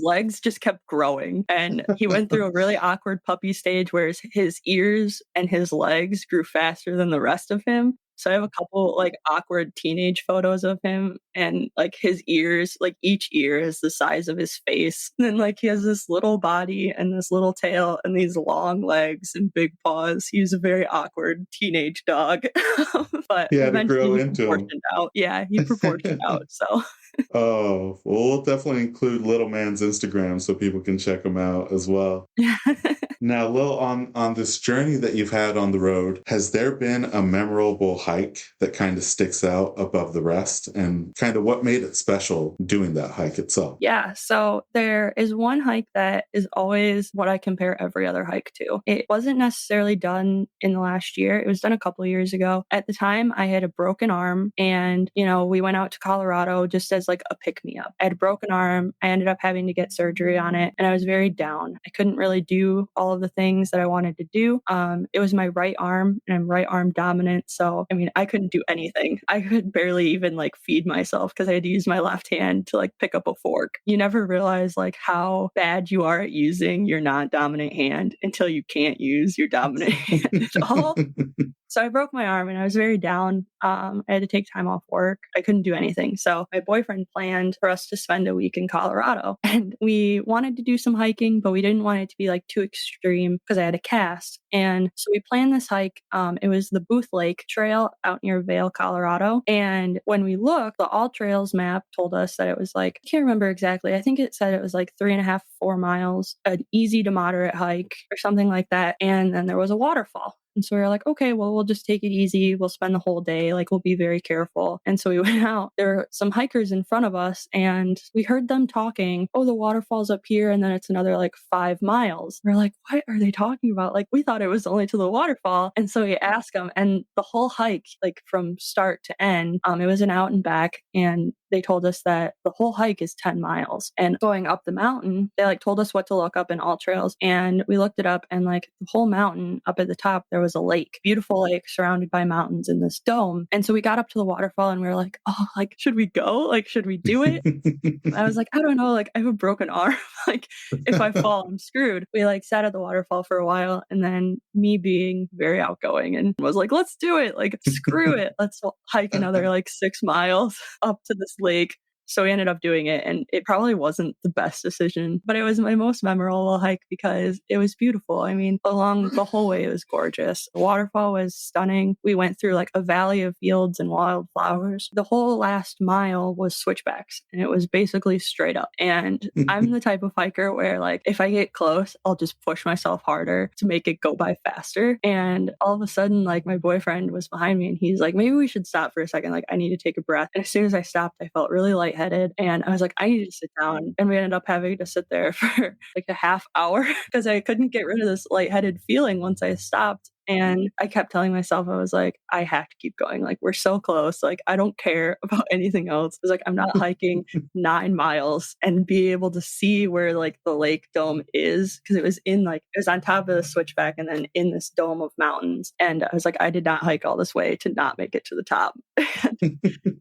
legs just kept growing, and he went through a really awkward puppy stage where his ears and his legs grew faster than the rest of him. So I have a couple like awkward teenage photos of him, and like his ears, like each ear is the size of his face. And then like he has this little body and this little tail and these long legs and big paws. He was a very awkward teenage dog. But He had to eventually grow he into him. proportioned out. Yeah, he proportioned out. So Oh, well, we'll definitely include Little Man's Instagram so people can check him out as well. Now, Lil, on this journey that you've had on the road, has there been a memorable hike that kind of sticks out above the rest, and kind of what made it special doing that hike itself? Yeah, so there is one hike that is always what I compare every other hike to. It wasn't necessarily done in the last year. It was done a couple of years ago. At the time, I had a broken arm, and, we went out to Colorado just as like a pick-me-up. I had a broken arm. I ended up having to get surgery on it, and I was very down. I couldn't really do all of the things that I wanted to do. It was my right arm, and I'm right arm dominant. So, I couldn't do anything. I could barely even like feed myself because I had to use my left hand to like pick up a fork. You never realize like how bad you are at using your non-dominant hand until you can't use your dominant hand at all. So I broke my arm and I was very down. I had to take time off work. I couldn't do anything. So my boyfriend planned for us to spend a week in Colorado, and we wanted to do some hiking, but we didn't want it to be like too extreme because I had a cast. And so we planned this hike. It was the Booth Lake Trail out near Vail, Colorado. And when we looked, the AllTrails map told us that it was like, I can't remember exactly. I think it said it was like 3.5, 4 miles, an easy to moderate hike or something like that. And then there was a waterfall. And so we were like, okay, well, we'll just take it easy. We'll spend the whole day. Like, we'll be very careful. And so we went out. There were some hikers in front of us, and we heard them talking. Oh, the waterfall's up here, and then it's another like 5 miles. We're like, what are they talking about? Like, we thought it was only to the waterfall. And so we asked them, and the whole hike, like from start to end, it was an out and back. And they told us that the whole hike is 10 miles. And going up the mountain, they like told us what to look up in AllTrails. And we looked it up, and like the whole mountain up at the top, there was a lake, beautiful lake surrounded by mountains in this dome. And so we got up to the waterfall and we were like, oh, like, should we go? Like, should we do it? I was like, I don't know. Like, I have a broken arm. Like, if I fall, I'm screwed. We like sat at the waterfall for a while. And then me being very outgoing and was like, let's do it. Like, screw it. Let's hike another like 6 miles up to this lake. So we ended up doing it, and it probably wasn't the best decision, but it was my most memorable hike because it was beautiful. Along the whole way, it was gorgeous. The waterfall was stunning. We went through like a valley of fields and wildflowers. The whole last mile was switchbacks, and it was basically straight up. And I'm the type of hiker where like, if I get close, I'll just push myself harder to make it go by faster. And all of a sudden, like, my boyfriend was behind me, and he's like, maybe we should stop for a second. Like, I need to take a breath. And as soon as I stopped, I felt really lightheaded. And I was like, I need to sit down. And we ended up having to sit there for like a half hour because I couldn't get rid of this lightheaded feeling once I stopped. And I kept telling myself, I was like, I have to keep going. Like, we're so close. Like, I don't care about anything else. It's like, I'm not hiking 9 miles and be able to see where like the lake dome is. Cause it was on top of the switchback and then in this dome of mountains. And I was like, I did not hike all this way to not make it to the top.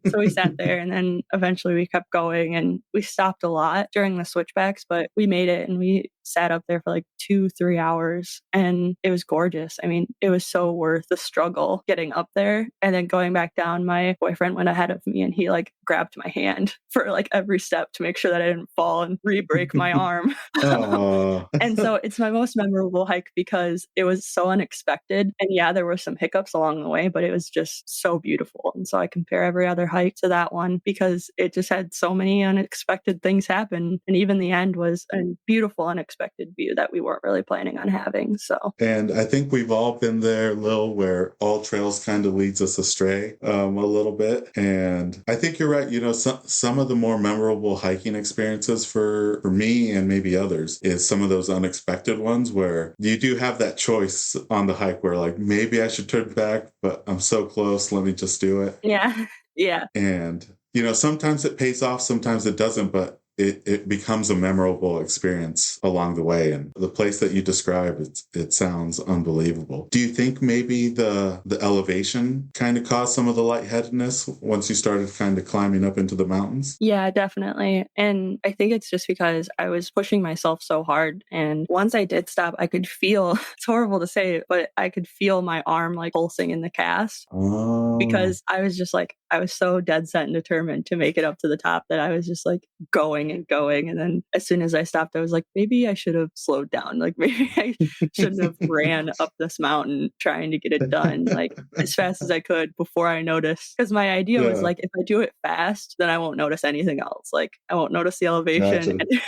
So we sat there, and then eventually we kept going, and we stopped a lot during the switchbacks, but we made it, and we sat up there for like 2-3 hours, and it was gorgeous. It was so worth the struggle getting up there. And then going back down, my boyfriend went ahead of me, and he like grabbed my hand for like every step to make sure that I didn't fall and re-break my arm. And so it's my most memorable hike because it was so unexpected. And yeah, there were some hiccups along the way, but it was just so beautiful. And so I compare every other hike to that one because it just had so many unexpected things happen. And even the end was a beautiful, unexpected view that we weren't really planning on having. So, and I think we've all been there, Lil, where AllTrails kind of leads us astray a little bit. And I think you're right. Some of the more memorable hiking experiences for me and maybe others is some of those unexpected ones where you do have that choice on the hike where like, maybe I should turn back, but I'm so close. Let me just do it. Yeah. Yeah. And, sometimes it pays off, sometimes it doesn't. But it becomes a memorable experience along the way. And the place that you describe, it sounds unbelievable. Do you think maybe the elevation kind of caused some of the lightheadedness once you started kind of climbing up into the mountains? Yeah, definitely. And I think it's just because I was pushing myself so hard. And once I did stop, I could feel, it's horrible to say it, but I could feel my arm like pulsing in the cast Oh, because I was just like, I was so dead set and determined to make it up to the top that I was just like going and going. And then as soon as I stopped, I was like, maybe I should have slowed down. Like maybe I shouldn't have ran up this mountain trying to get it done like as fast as I could before I noticed. Because my idea was yeah, like, if I do it fast, then I won't notice anything else. Like I won't notice the elevation. gotcha. And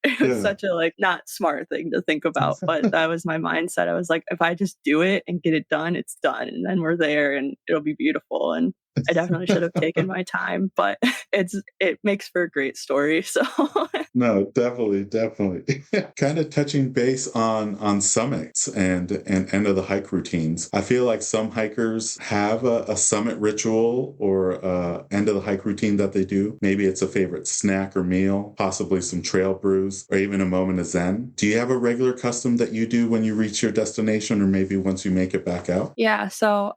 it was Yeah. such a like not smart thing to think about, but that was my mindset. I was like, if I just do it and get it done, it's done. And then we're there and it'll be beautiful. And I definitely should have taken my time, but it makes for a great story. So No, definitely, definitely. Kind of touching base on summits and end of the hike routines. I feel like some hikers have a summit ritual or end of the hike routine that they do. Maybe it's a favorite snack or meal, possibly some trail brews, or even a moment of zen. Do you have a regular custom that you do when you reach your destination, or maybe once you make it back out? yeah, so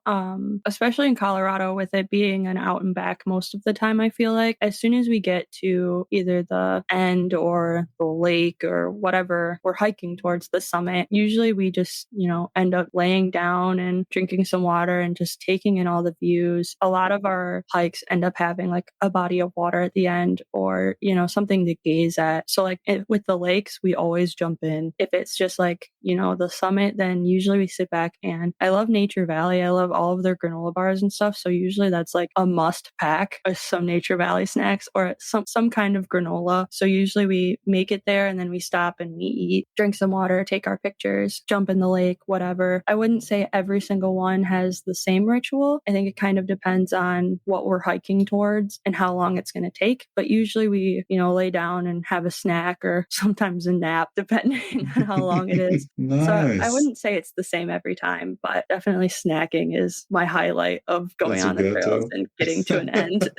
especially in Colorado with it being an out and back most of the time, I feel like as soon as we get to either the end or the lake or whatever we're hiking towards the summit, usually we just, end up laying down and drinking some water and just taking in all the views. A lot of our hikes end up having like a body of water at the end or, something to gaze at. So like with the lakes, we always jump in. If it's just like, the summit, then usually we sit back and I love Nature Valley. I love all of their granola bars and stuff. So usually that's like a must pack with some Nature Valley snacks or some kind of granola. So usually we make it there and then we stop and we eat, drink some water, take our pictures, jump in the lake, whatever. I wouldn't say every single one has the same ritual. I think it kind of depends on what we're hiking towards and how long it's going to take. But usually we, lay down and have a snack or sometimes a nap, depending on how long it is. So I Nice. wouldn't say it's the same every time, but definitely snacking is my highlight of going That's a on the trails go-to. and getting to an end.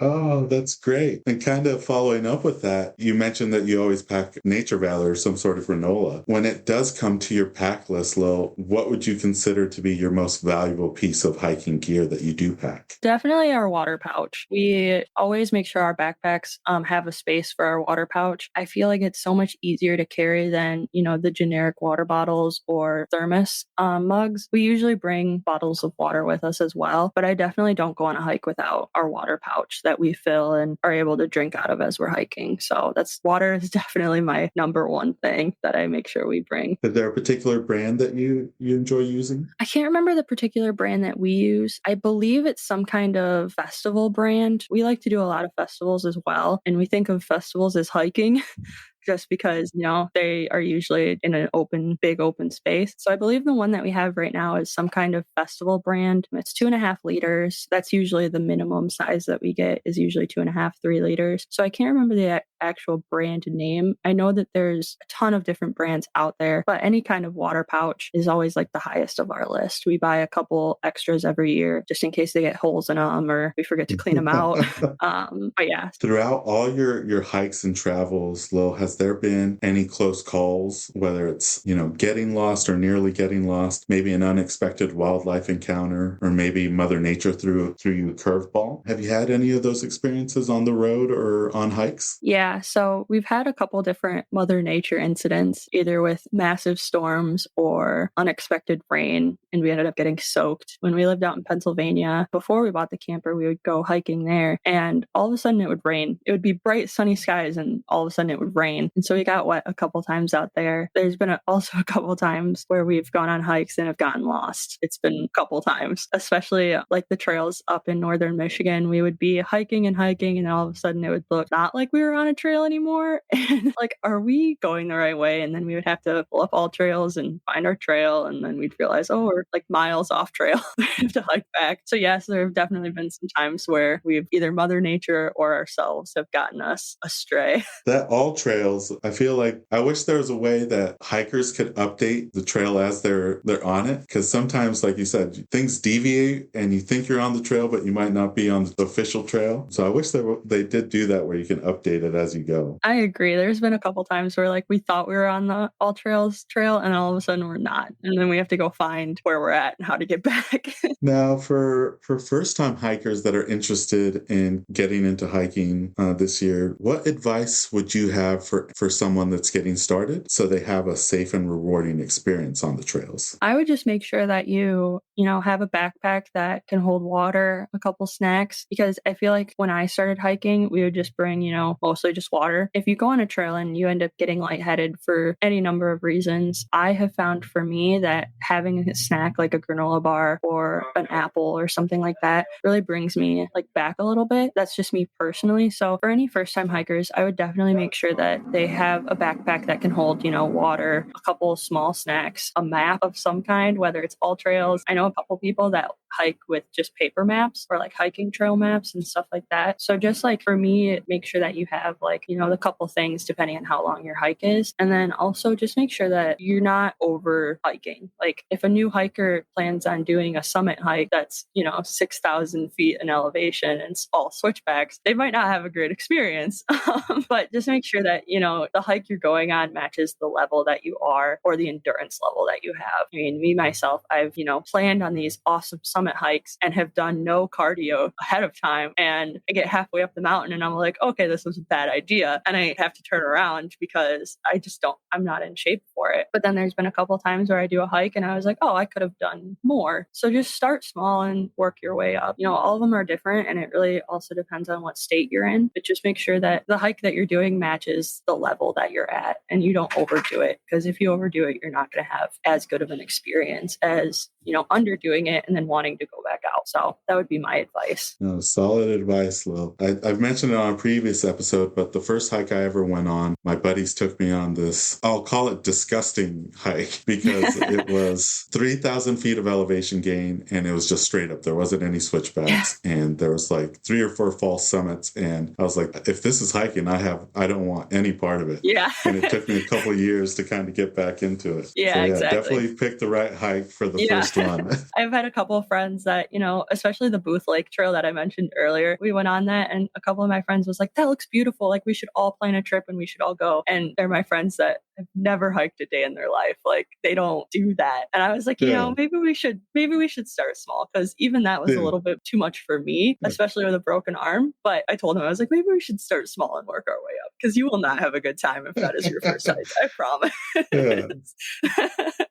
Oh, that's great. And kind of following up with that, you mentioned that you always pack Nature Valley or some sort of granola. When it does come to your pack list, Lil, what would you consider to be your most valuable piece of hiking gear that you do pack? Definitely our water pouch. We always make sure our backpacks have a space for our water pouch. I feel like it's so much easier to carry than, the generic water bottles or thermos mugs. We usually bring bottles of water with us as well, but I definitely don't go on a hike without our water pouch that we fill and are able to drink out of as we're hiking. So water is definitely my number one thing that I make sure we bring. Is there a particular brand that you enjoy using? I can't remember the particular brand that we use. I believe it's some kind of festival brand. We like to do a lot of festivals as well. And we think of festivals as hiking. Just because, they are usually in an big open space. So I believe the one that we have right now is some kind of festival brand. It's 2.5 liters. That's usually the minimum size that we get is usually 2.5, 3 liters. So I can't remember the actual brand name. I know that there's a ton of different brands out there, but any kind of water pouch is always like the highest of our list. We buy a couple extras every year just in case they get holes in them or we forget to clean them out. But yeah. Throughout all your hikes and travels, Lil, has there been any close calls, whether it's, getting lost or nearly getting lost, maybe an unexpected wildlife encounter, or maybe Mother Nature threw you a curveball? Have you had any of those experiences on the road or on hikes? Yeah, so we've had a couple different Mother Nature incidents, either with massive storms or unexpected rain, and we ended up getting soaked. When we lived out in Pennsylvania, before we bought the camper, we would go hiking there, and all of a sudden it would rain. It would be bright, sunny skies, and all of a sudden it would rain. And so we got wet a couple times out there. There's been also a couple times where we've gone on hikes and have gotten lost. It's been a couple times, especially like the trails up in northern Michigan. We would be hiking and hiking, and all of a sudden it would look not like we were on a trail anymore. And like, are we going the right way? And then we would have to pull up AllTrails and find our trail. And then we'd realize, oh, we're like miles off trail. We have to hike back. So yes, there have definitely been some times where we've either Mother Nature or ourselves have gotten us astray. That AllTrails trails. I feel like I wish there was a way that hikers could update the trail as they're on it, because sometimes, like you said, things deviate and you think you're on the trail, but you might not be on the official trail. So I wish they did do that where you can update it as you go. I agree. There's been a couple times where like we thought we were on the AllTrails trail and then all of a sudden we're not. And then we have to go find where we're at and how to get back. Now, for first-time hikers that are interested in getting into hiking this year, what advice would you have for someone that's getting started so they have a safe and rewarding experience on the trails? I would just make sure that you have a backpack that can hold water, a couple snacks, because I feel like when I started hiking, we would just bring, mostly just water. If you go on a trail and you end up getting lightheaded for any number of reasons, I have found for me that having a snack like a granola bar or an apple or something like that really brings me like back a little bit. That's just me personally. So for any first time hikers, I would definitely make sure that they have a backpack that can hold, water, a couple of small snacks, a map of some kind, whether it's AllTrails. I know a couple people that hike with just paper maps or like hiking trail maps and stuff like that. So just like for me, make sure that you have like, the couple things depending on how long your hike is. And then also just make sure that you're not over hiking. Like if a new hiker plans on doing a summit hike that's, 6,000 feet in elevation and it's all switchbacks, they might not have a great experience. But just make sure that, the hike you're going on matches the level that you are or the endurance level that you have. I mean, me, myself, I've, planned on these awesome summit hikes and have done no cardio ahead of time. And I get halfway up the mountain and I'm like, okay, this was a bad idea. And I have to turn around because I'm not in shape for it. But then there's been a couple of times where I do a hike and I was like, oh, I could have done more. So just start small and work your way up. All of them are different and it really also depends on what state you're in. But just make sure that the hike that you're doing matches the level that you're at and you don't overdo it. Because if you overdo it, you're not going to have as good of an experience as, underdoing it and then wanting to go back out. So that would be my advice. No, solid advice, Lil. I've mentioned it on a previous episode, but the first hike I ever went on, my buddies took me on this, I'll call it disgusting hike because it was 3,000 feet of elevation gain and it was just straight up. There wasn't any switchbacks and there was like 3 or 4 false summits. And I was like, if this is hiking, I don't want any part of it. Yeah. And it took me a couple of years to kind of get back into it. Yeah, so, exactly. Definitely pick the right hike for the first one. I've had a couple of friends that, especially the Booth Lake Trail that I mentioned earlier, we went on that and a couple of my friends was like, that looks beautiful. Like we should all plan a trip and we should all go. And they're my friends that have never hiked a day in their life. Like they don't do that. And I was like, maybe we should start small because even that was a little bit too much for me, especially with a broken arm. But I told him, I was like, maybe we should start small and work our way up because you will not have a good time if that is your first hike. I promise.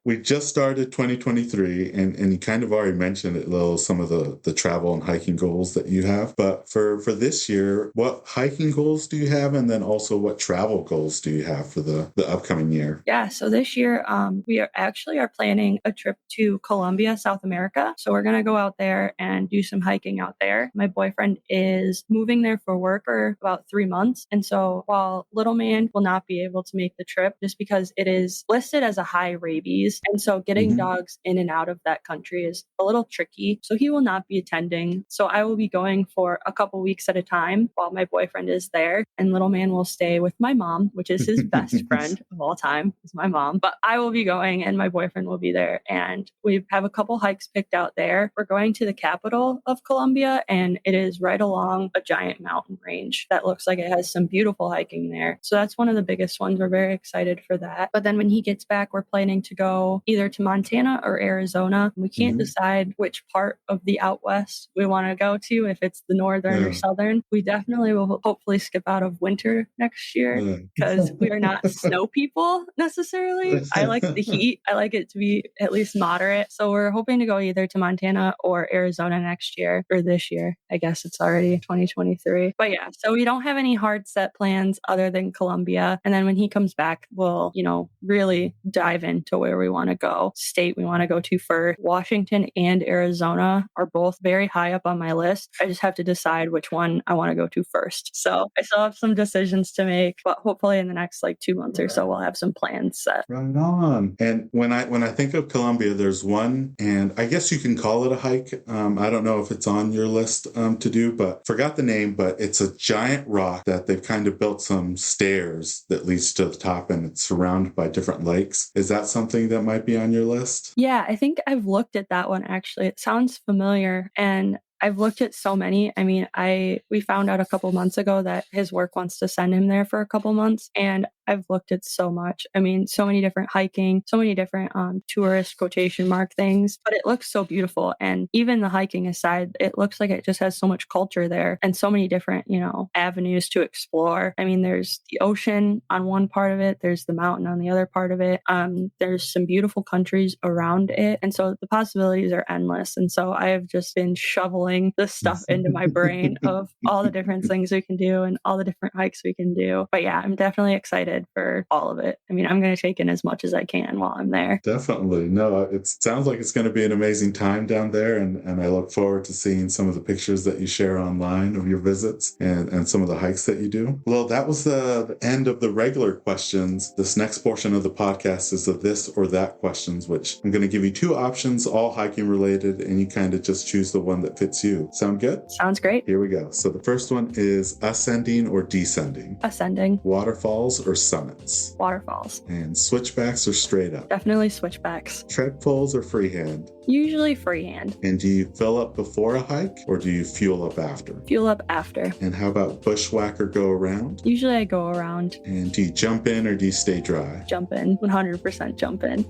We just started 2023 and you kind of already mentioned it, Lil, some of the travel and hiking goals that you have. But for this year, what hiking goals do you have? And then also what travel goals do you have for the upcoming year? Yeah, so this year we are planning a trip to Colombia, South America. So we're going to go out there and do some hiking out there. My boyfriend is moving there for work for about 3 months. And so while little man will not be able to make the trip just because it is listed as a high rabies. And so getting dogs in and out of that country is a little tricky. So he will not be attending. So I will be going for a couple weeks at a time while my boyfriend is there. And little man will stay with my mom, which is his best friend of all time, is my mom. But I will be going and my boyfriend will be there. And we have a couple hikes picked out there. We're going to the capital of Colombia and it is right along a giant mountain range that looks like it has some beautiful hiking there. So that's one of the biggest ones. We're very excited for that. But then when he gets back, we're planning to go either to Montana or Arizona. We can't decide which part of the out west we want to go to, if it's the northern or southern. We definitely will hopefully skip out of winter next year because we are not snow people necessarily. I like the heat. I like it to be at least moderate. So we're hoping to go either to Montana or Arizona next year or this year. I guess it's already 2023. But yeah, so we don't have any hard set plans other than Colombia. And then when he comes back, we'll, really dive into where we want to go, state we want to go to first. for Washington and Arizona are both very high up on my list. I just have to decide which one I want to go to first. So I still have some decisions to make, but hopefully in the next 2 months or so, we'll have some plans set. Right on. And when I think of Colombia, there's one, and I guess you can call it a hike. I don't know if it's on your list to do, but forgot the name, but it's a giant rock that they've kind of built some stairs that leads to the top, and it's surrounded by different lakes. Is that something that might be on your list? Yeah, I think I've looked at that one actually. It sounds familiar, and I've looked at so many. I mean, we found out a couple months ago that his work wants to send him there for a couple months, and I've looked at so much. I mean, so many different hiking, so many different tourist quotation mark things, but it looks so beautiful. And even the hiking aside, it looks like it just has so much culture there and so many different, avenues to explore. I mean, there's the ocean on one part of it, there's the mountain on the other part of it. There's some beautiful countries around it. And so the possibilities are endless. And so I have just been shoveling this stuff into my brain of all the different things we can do and all the different hikes we can do. But yeah, I'm definitely excited for all of it. I mean, I'm going to take in as much as I can while I'm there. Definitely. No, it sounds like it's going to be an amazing time down there. And I look forward to seeing some of the pictures that you share online of your visits and some of the hikes that you do. Well, that was the end of the regular questions. This next portion of the podcast is the this or that questions, which I'm going to give you two options, all hiking related, and you kind of just choose the one that fits you. Sound good? Sounds great. Here we go. So the first one is ascending or descending? Ascending. Waterfalls or summits? Waterfalls. And switchbacks or straight up? Definitely switchbacks. Trek pulls or freehand? Usually freehand. And do you fill up before a hike or do you fuel up after? Fuel up after. And how about bushwhack or go around? Usually I go around. And do you jump in or do you stay dry? Jump in. 100% jump in.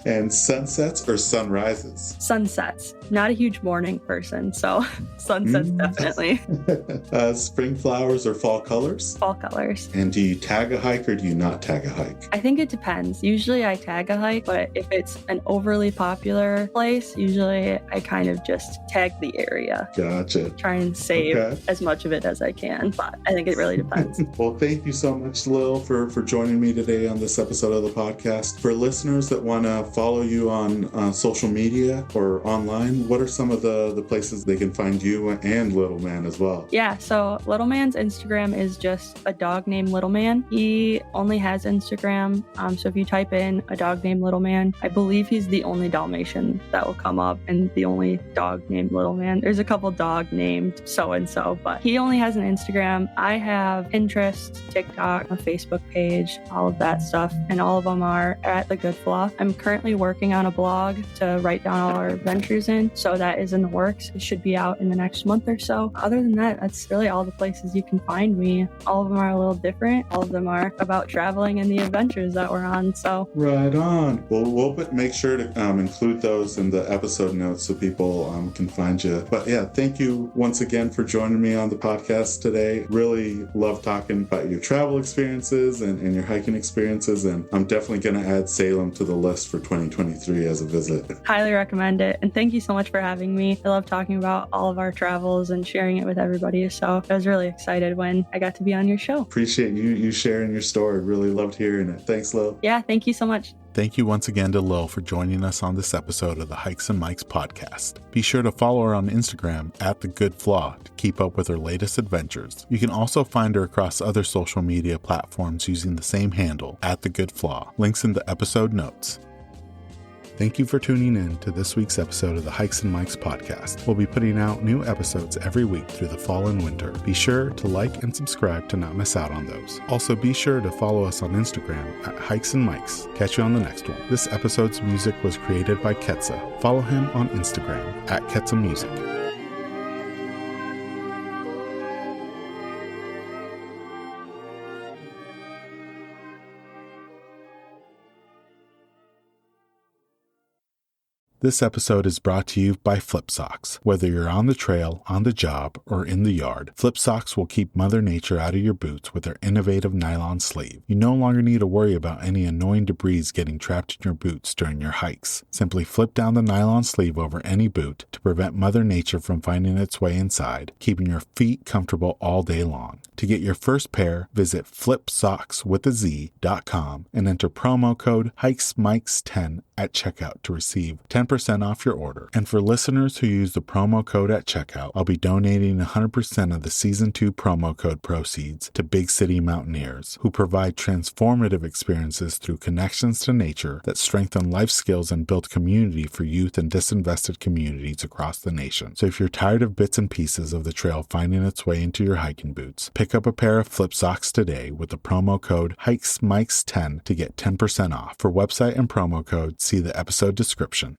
And sunsets or sunrises? Sunsets. Not a huge morning person, so sunsets definitely. Spring flowers or fall colors? Fall colors. And do you tag a hike or do you not tag a hike? I think it depends. Usually I tag a hike, but if it's an overly popular place, usually I kind of just tag the area. Gotcha. Try and save as much of it as I can, but I think it really depends. Well, thank you so much, Lil, for joining me today on this episode of the podcast. For listeners that want to follow you on social media or online, what are some of the places they can find you and Little Man as well? Yeah, so Little Man's Instagram is just a dog named Little Man. He only has Instagram, so if you type in a dog named Little Man, I believe he's the only Dalmatian that will come up and the only dog named Little Man. There's a couple dog named so-and-so, but he only has an Instagram. I have Pinterest, TikTok, a Facebook page, all of that stuff, and all of them are at The Good Flaw. I'm currently working on a blog to write down all our adventures in, so that is in the works. It should be out in the next month or so. Other than that, that's really all the places you can find me. All of them are a little different. All of them are about traveling and the adventures that we're on, so. Right on. Well, we'll make sure to include those in the episode notes so people can find you. But yeah, thank you once again for joining me on the podcast today. Really love talking about your travel experiences and your hiking experiences, and I'm definitely going to add Salem to the list for 2023 as a visit. Highly recommend it, and thank you so much for having me. I love talking about all of our travels and sharing it with everybody, so I was really excited when I got to be on your show. Appreciate you sharing your story. Really loved hearing it. Thanks, Lil. Yeah, thank you so much. Thank you once again to Lil for joining us on this episode of the Hikes and Mikes podcast. Be sure to follow her on Instagram at The Good Flaw to keep up with her latest adventures. You can also find her across other social media platforms using the same handle, at The Good Flaw. Links in the episode notes. Thank you for tuning in to this week's episode of the Hikes and Mikes podcast. We'll be putting out new episodes every week through the fall and winter. Be sure to like and subscribe to not miss out on those. Also, be sure to follow us on Instagram at Hikes and Mikes. Catch you on the next one. This episode's music was created by Ketsa. Follow him on Instagram at Ketsa Music. This episode is brought to you by Flip Socks. Whether you're on the trail, on the job, or in the yard, Flip Socks will keep Mother Nature out of your boots with their innovative nylon sleeve. You no longer need to worry about any annoying debris getting trapped in your boots during your hikes. Simply flip down the nylon sleeve over any boot to prevent Mother Nature from finding its way inside, keeping your feet comfortable all day long. To get your first pair, visit flipsockswithaz.com and enter promo code HikesMikes10 at checkout to receive 10% off your order. And for listeners who use the promo code at checkout, I'll be donating 100% of the Season 2 promo code proceeds to Big City Mountaineers, who provide transformative experiences through connections to nature that strengthen life skills and build community for youth in disinvested communities across the nation. So if you're tired of bits and pieces of the trail finding its way into your hiking boots, pick up a pair of flip socks today with the promo code HikesMikes10 to get 10% off. For website and promo code, see the episode description.